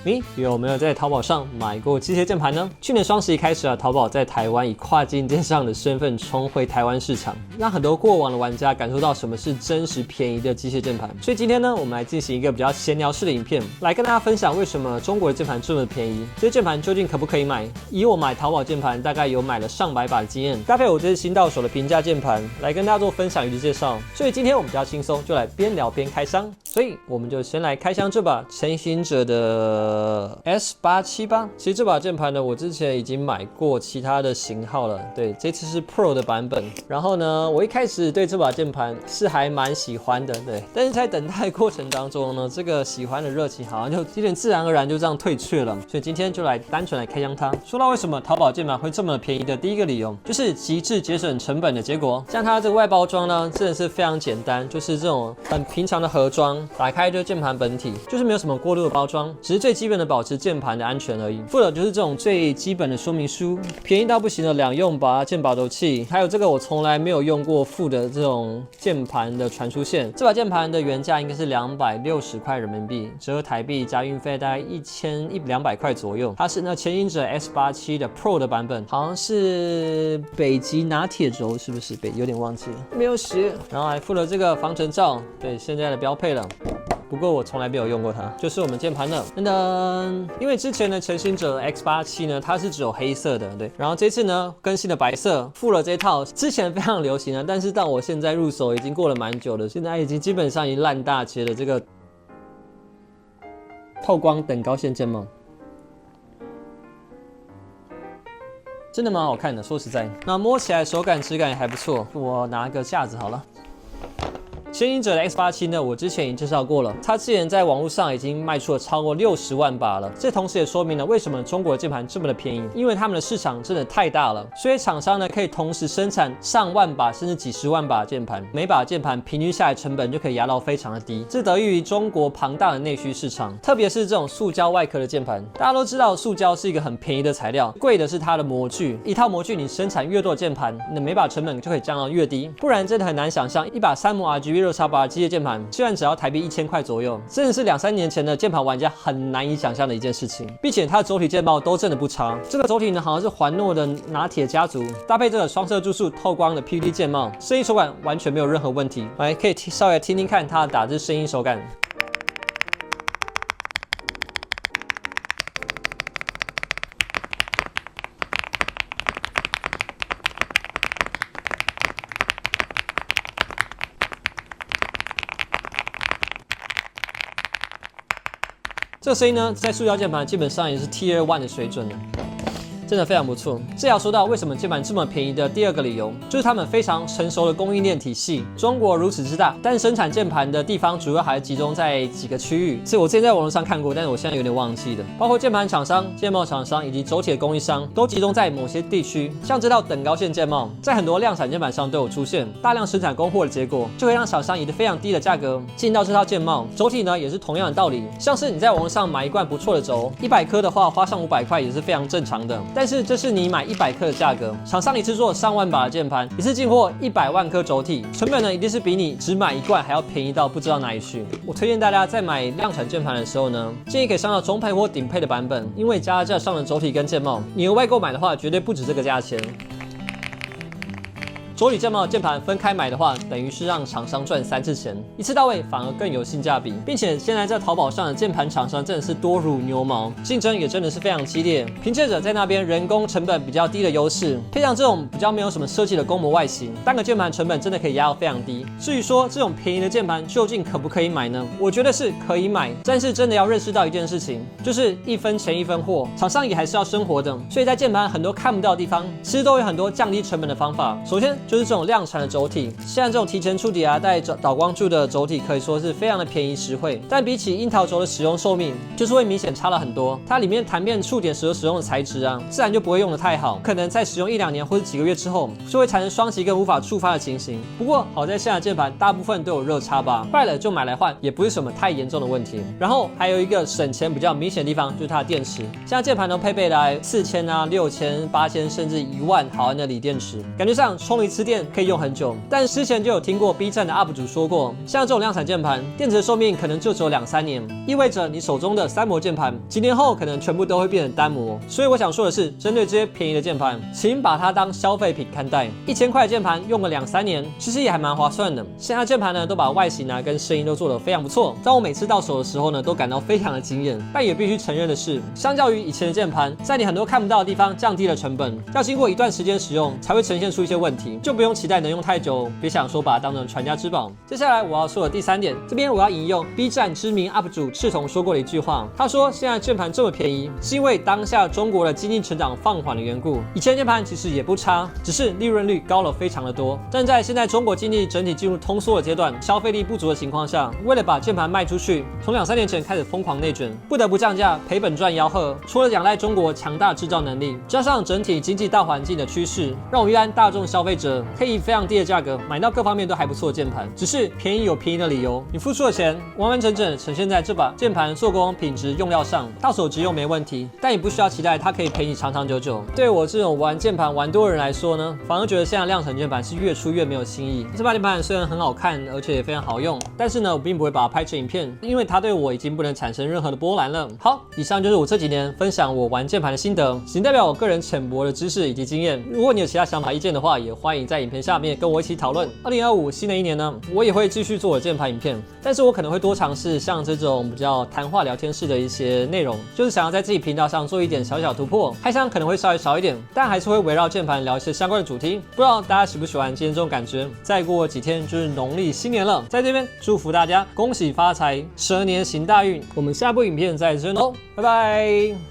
你有沒有在淘寶上買過機械鍵盤呢？去年雙十一開始啊，淘寶在台灣以跨境電商的身份重回台灣市場，讓很多過往的玩家感受到什麼是真實便宜的機械鍵盤。所以今天呢，我們來進行一個比較閒聊式的影片，來跟大家分享為什麼中國的鍵盤這麼便宜，這些鍵盤究竟可不可以買？以我買淘寶鍵盤大概有買了上百把的經驗，搭配我這些新到手的平價鍵盤，來跟大家做分享與介紹。所以今天我們比較輕鬆，就來邊聊邊開箱。所以我們就先來開箱這把晨行者的 S87吧。其實這把鍵盤呢，我之前已經買過其他的型號了，對，這次是 Pro 的版本。然後呢，我一開始對這把鍵盤是還蠻喜歡的，對，但是在等待過程當中呢，這個喜歡的熱情好像就有點自然而然就這樣退卻了。所以今天就來單純來開箱它。說到為什麼淘寶鍵盤會這麼便宜的第一個理由，就是極致節省成本的結果。像它這個外包裝呢，真的是非常簡單，就是這種很平常的盒裝。打開就是鍵盤本體，就是沒有什麼過度的包裝，只是最基本的保持鍵盤的安全而已。附的就是這種最基本的說明書，便宜到不行的兩用拔鍵保鬥器，還有這個我從來沒有用過附的這種鍵盤的傳輸線。這把鍵盤的原價應該是260塊人民幣，折合台幣加運費大概1200塊左右。它是那晨行者 S87的 Pro 的版本，好像是北極拿鐵軸，是不是？有點忘記了，沒有寫。然後還附了這個防塵罩，對，現在的標配了。不過我從來沒有用過它，就是我們鍵盤的。噔噔，因為之前的晨行者 X87呢，它是只有黑色的，對。然後這次呢，更新了白色，附了這套之前非常流行的，但是到我現在入手已經過了蠻久了，現在已經基本上已經爛大街的這個透光等高線鍵帽，真的蠻好看的，說實在。那摸起來手感質感也還不錯，我拿個架子好了。晨行者的 X87呢，我之前已經介紹過了，它之前在網絡上已經賣出了超過60萬把了。這同時也說明了為什麼中國的鍵盤這麼的便宜，因為他們的市場真的太大了，所以廠商呢可以同時生產上萬把甚至幾十萬把鍵盤，每把鍵盤平均下來成本就可以壓到非常的低，這得益於中國龐大的內需市場，特別是這種塑膠外殼的鍵盤。大家都知道塑膠是一個很便宜的材料，貴的是它的模具，一套模具你生產越多的鍵盤，你的每把成本就可以降到越低，不然真的很難想象一把3M RGB6X8機械鍵盤居然只要台幣1000塊左右，真的是2-3年前的鍵盤玩家很難以想象的一件事情。並且它的軸體鍵帽都真的不差，這個軸體呢好像是環諾的拿鐵家族，搭配這個雙色注數透光的 PVD 鍵帽，聲音手感完全沒有任何問題。來，可以稍微聽聽看它的打字聲音手感。這個聲音呢，在塑膠鍵盤基本上也是 Tier 1的水準了。真的非常不錯。這要說到為什麼鍵盤這麼便宜的第二個理由，就是他們非常成熟的供應鏈體系。中國如此之大，但生產鍵盤的地方主要還是集中在幾個區域。這我之前在網絡上看過，但是我現在有點忘記了。包括鍵盤廠商、鍵帽廠商以及軸體的供應商，都集中在某些地區。像這套等高線鍵帽，在很多量產鍵盤上都有出現。大量生產供貨的結果，就會讓廠商以非常低的價格進到這套鍵帽。軸體呢，也是同樣的道理。像是你在網絡上買一罐不錯的軸，100顆的話，花上500塊也是非常正常的。但是這是你買100顆的價格，廠商一次做上萬把的鍵盤，一次進貨100萬顆軸體，成本呢一定是比你只買一罐還要便宜到不知道哪裡去。我推薦大家在買量產鍵盤的時候呢，建議可以上到中配或頂配的版本，因為加價上的軸體跟鍵帽，你額外購買的話絕對不止這個價錢。軸體鍵帽鍵盤分開買的話，等於是讓廠商賺3次錢，一次到位反而更有性價比。並且現在在淘寶上的鍵盤廠商真的是多如牛毛，競爭也真的是非常激烈。憑借着在那邊人工成本比較低的優勢，配上這種比較沒有什麼設計的公模外形，單個鍵盤成本真的可以壓到非常低。至於說這種便宜的鍵盤究竟可不可以買呢？我覺得是可以買，但是真的要認識到一件事情，就是一分錢一分貨，廠商也還是要生活的。所以在鍵盤很多看不到的地方，其實都有很多降低成本的方法。首先就是这種量產的軸體，現在這種提前觸底啊帶導光柱的軸體可以說是非常的便宜實惠，但比起櫻桃軸的使用壽命，就是會明顯差了很多。它裡面彈片觸點時使用的材質啊，自然就不會用得太好，可能在使用1-2年或者幾個月之後，就會產生雙擊跟無法觸發的情形。不過好在現在的鍵盤大部分都有熱插拔，壞了就買來換，也不是什麼太嚴重的問題。然後還有一個省錢比較明顯的地方，就是它的電池。現在鍵盤都配備了4000啊、6000、8000甚至1萬毫安的鋰電池，感覺上充一次絲電可以用很久。但之前就有聽過 B 站的 UP 主說過，像這種量產鍵盤，電池的壽命可能就只有2-3年，意味着你手中的3模鍵盤，幾年後可能全部都會變成單模。所以我想說的是，針對這些便宜的鍵盤，請把它當消費品看待。1000塊的鍵盤用個2-3年，其實也還蠻划算的。現在鍵盤呢，都把外形跟聲音都做得非常不錯，讓我每次到手的時候呢，都感到非常的驚豔。但也必須承認的是，相較於以前的鍵盤，在你很多看不到的地方降低了成本，要經過一段時間使用才會呈現出一些問題，就不用期待能用太久，別想說把它當成傳家之寶。接下來我要說的第3點，這邊我要引用 B 站知名 UP 主赤瞳說過的一句話，他說現在鍵盤這麼便宜，是因為當下中國的經濟成長放緩的緣故。以前鍵盤其實也不差，只是利潤率高了非常的多。但在現在中國經濟整體進入通縮的階段，消費力不足的情況下，為了把鍵盤賣出去，從2-3年前開始瘋狂內卷，不得不降價，賠本賺吆喝。除了仰賴中國強大制造能力，加上整體經濟大環境的趨勢，讓我們一般大眾消費者可以以非常低的價格買到各方面都還不錯的鍵盤。只是便宜有便宜的理由，你付出的錢完完整整呈現在這把鍵盤做工、品質、用料上，到手直用沒問題。但也不需要期待它可以陪你長長久久。對我這種玩鍵盤玩多的人來說呢，反而覺得現在量產鍵盤是越出越沒有新意。這把鍵盤雖然很好看，而且也非常好用，但是呢，我並不會把它拍成影片，因為它對我已經不能產生任何的波瀾了。好，以上就是我這幾年分享我玩鍵盤的心得，僅代表我個人淺薄的知識以及經驗。如果你有其他想法意見的話，也歡迎在影片下面跟我一起討論。2025新的一年呢，我也會繼續做我的鍵盤影片，但是我可能會多嘗試像這種比較談話聊天式的一些內容，就是想要在自己頻道上做一點小小突破，開箱可能會稍微少一點，但還是會圍繞鍵盤聊一些相關的主題。不知道大家喜不喜歡今天這種感覺？再過幾天就是農曆新年了，在這邊祝福大家恭喜發財，蛇年行大運。我們下部影片再見嘍，拜拜。